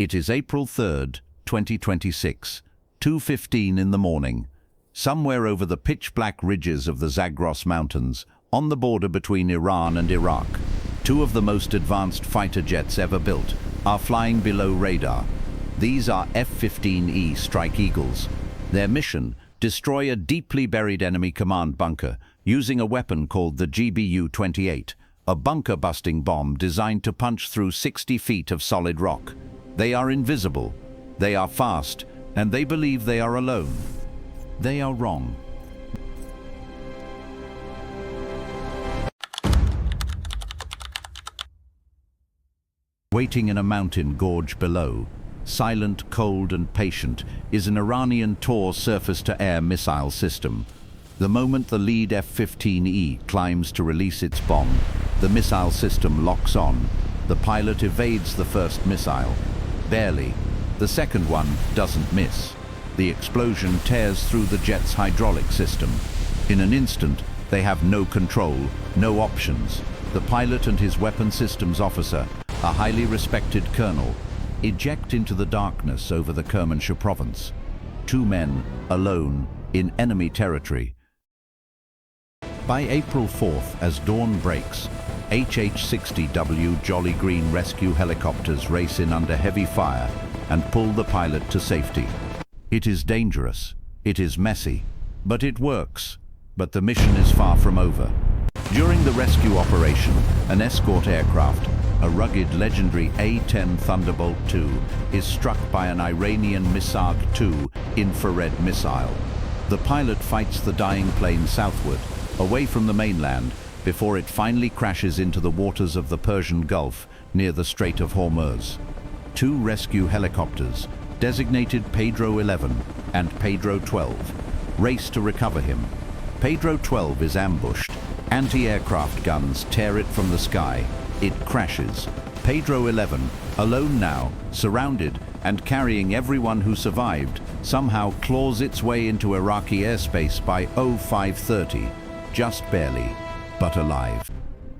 It is April 3rd, 2026, 2:15 in the morning. Somewhere over the pitch-black ridges of the Zagros Mountains, on the border between Iran and Iraq, two of the most advanced fighter jets ever built are flying below radar. These are F-15E Strike Eagles. Their mission: destroy a deeply buried enemy command bunker using a weapon called the GBU-28, a bunker-busting bomb designed to punch through 60 feet of solid rock. They are invisible, they are fast, and they believe they are alone. They are wrong. Waiting in a mountain gorge below, silent, cold, and patient, is an Iranian Tor surface-to-air missile system. The moment the lead F-15E climbs to release its bomb, the missile system locks on. The pilot evades the first missile. Barely. The second one doesn't miss. The explosion tears through the jet's hydraulic system. In an instant, they have no control, no options. The pilot and his weapon systems officer, a highly respected colonel, eject into the darkness over the Kermanshah province. Two men, alone, in enemy territory. By April 4th, as dawn breaks, HH-60W Jolly Green rescue helicopters race in under heavy fire and pull the pilot to safety. It is dangerous, it is messy, but it works. But the mission is far from over. During the rescue operation, an escort aircraft, a rugged, legendary A-10 Thunderbolt II, is struck by an Iranian Misag-2 infrared missile. The pilot fights the dying plane southward, away from the mainland, before it finally crashes into the waters of the Persian Gulf near the Strait of Hormuz. Two rescue helicopters, designated Pedro 11 and Pedro 12, race to recover him. Pedro 12 is ambushed. Anti-aircraft guns tear it from the sky. It crashes. Pedro 11, alone now, surrounded and carrying everyone who survived, somehow claws its way into Iraqi airspace by 0530, just barely, but alive.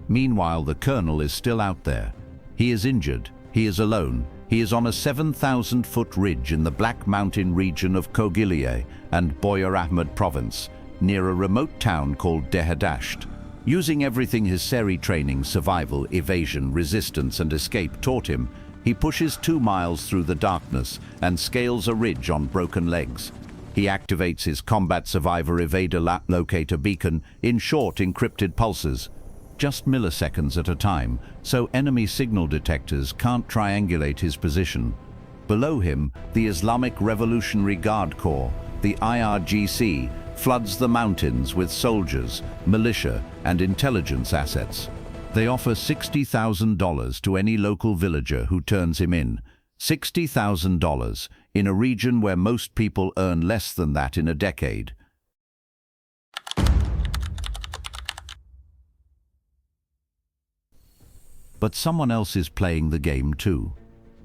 Meanwhile, the colonel is still out there. He is injured. He is alone. He is on a 7,000-foot ridge in the Black Mountain region of Kogiliye and Boyar Ahmed province, near a remote town called Dehadasht. Using everything his Seri training, survival, evasion, resistance, and escape taught him, he pushes 2 miles through the darkness and scales a ridge on broken legs. He activates his combat survivor evader locator beacon in short encrypted pulses, just milliseconds at a time, so enemy signal detectors can't triangulate his position. Below him, the Islamic Revolutionary Guard Corps, the IRGC, floods the mountains with soldiers, militia, and intelligence assets. They offer $60,000 to any local villager who turns him in. $60,000 in a region where most people earn less than that in a decade. But someone else is playing the game too.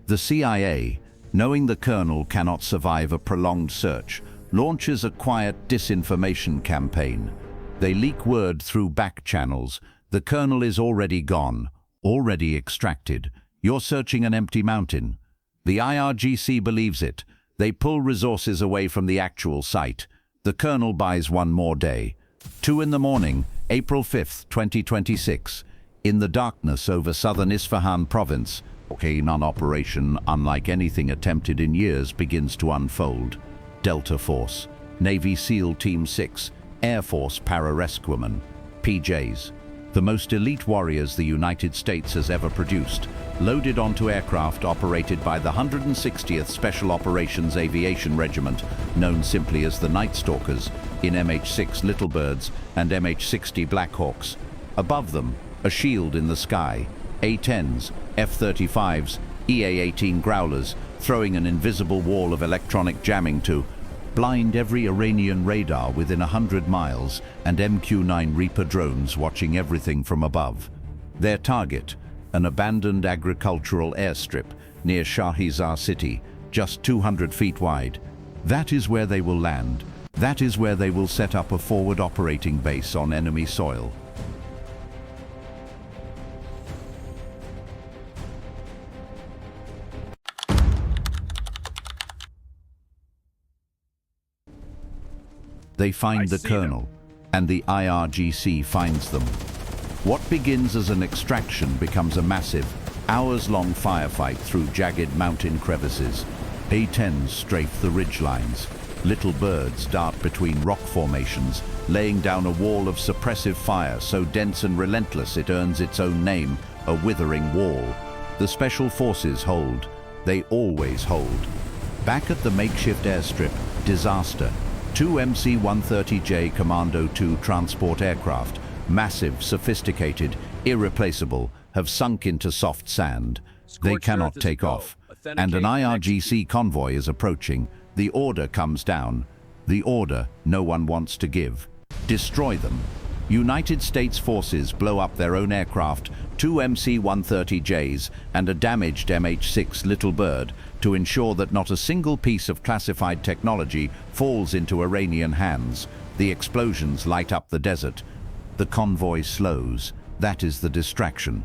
The CIA, knowing the colonel cannot survive a prolonged search, launches a quiet disinformation campaign. They leak word through back channels. The colonel is already gone, already extracted. You're searching an empty mountain. The IRGC believes it. They pull resources away from the actual site. The colonel buys one more day. 2 in the morning, April 5th, 2026. In the darkness over southern Isfahan province, an operation unlike anything attempted in years begins to unfold. Delta Force, Navy SEAL Team 6, Air Force Pararescuemen, PJs, the most elite warriors the United States has ever produced, loaded onto aircraft operated by the 160th Special Operations Aviation Regiment, known simply as the Night Stalkers, in MH-6 Littlebirds and MH-60 Blackhawks. Above them, a shield in the sky, A-10s, F-35s, EA-18 Growlers, throwing an invisible wall of electronic jamming to blind every Iranian radar within 100 miles and MQ-9 Reaper drones watching everything from above. Their target, an abandoned agricultural airstrip near Shahizar city, just 200 feet wide. That is where they will land. That is where they will set up a forward operating base on enemy soil. They find the colonel, and the IRGC finds them. What begins as an extraction becomes a massive, hours-long firefight through jagged mountain crevices. A-10s strafe the ridgelines. Little birds dart between rock formations, laying down a wall of suppressive fire so dense and relentless it earns its own name, a withering wall. The special forces hold. They always hold. Back at the makeshift airstrip, disaster. Two MC-130J Commando II transport aircraft, massive, sophisticated, irreplaceable, have sunk into soft sand. They cannot take off, and an IRGC convoy is approaching. The order comes down. The order no one wants to give. Destroy them. United States forces blow up their own aircraft, two MC-130Js and a damaged MH-6 Little Bird to ensure that not a single piece of classified technology falls into Iranian hands. The explosions light up the desert. The convoy slows. That is the distraction.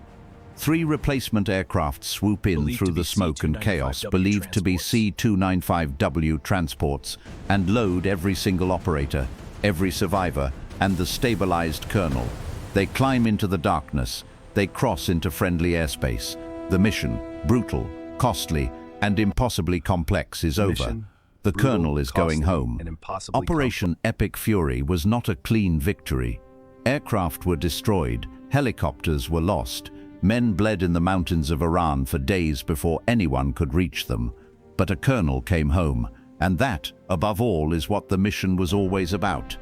Three replacement aircraft swoop in through the smoke and chaos, believed to be C-295W transports, and load every single operator, every survivor, and the stabilized colonel. They climb into the darkness. They cross into friendly airspace. The mission, brutal, costly, and impossibly complex, is over. The colonel is going home. Operation Epic Fury was not a clean victory. Aircraft were destroyed. Helicopters were lost. Men bled in the mountains of Iran for days before anyone could reach them. But a colonel came home, and that, above all, is what the mission was always about.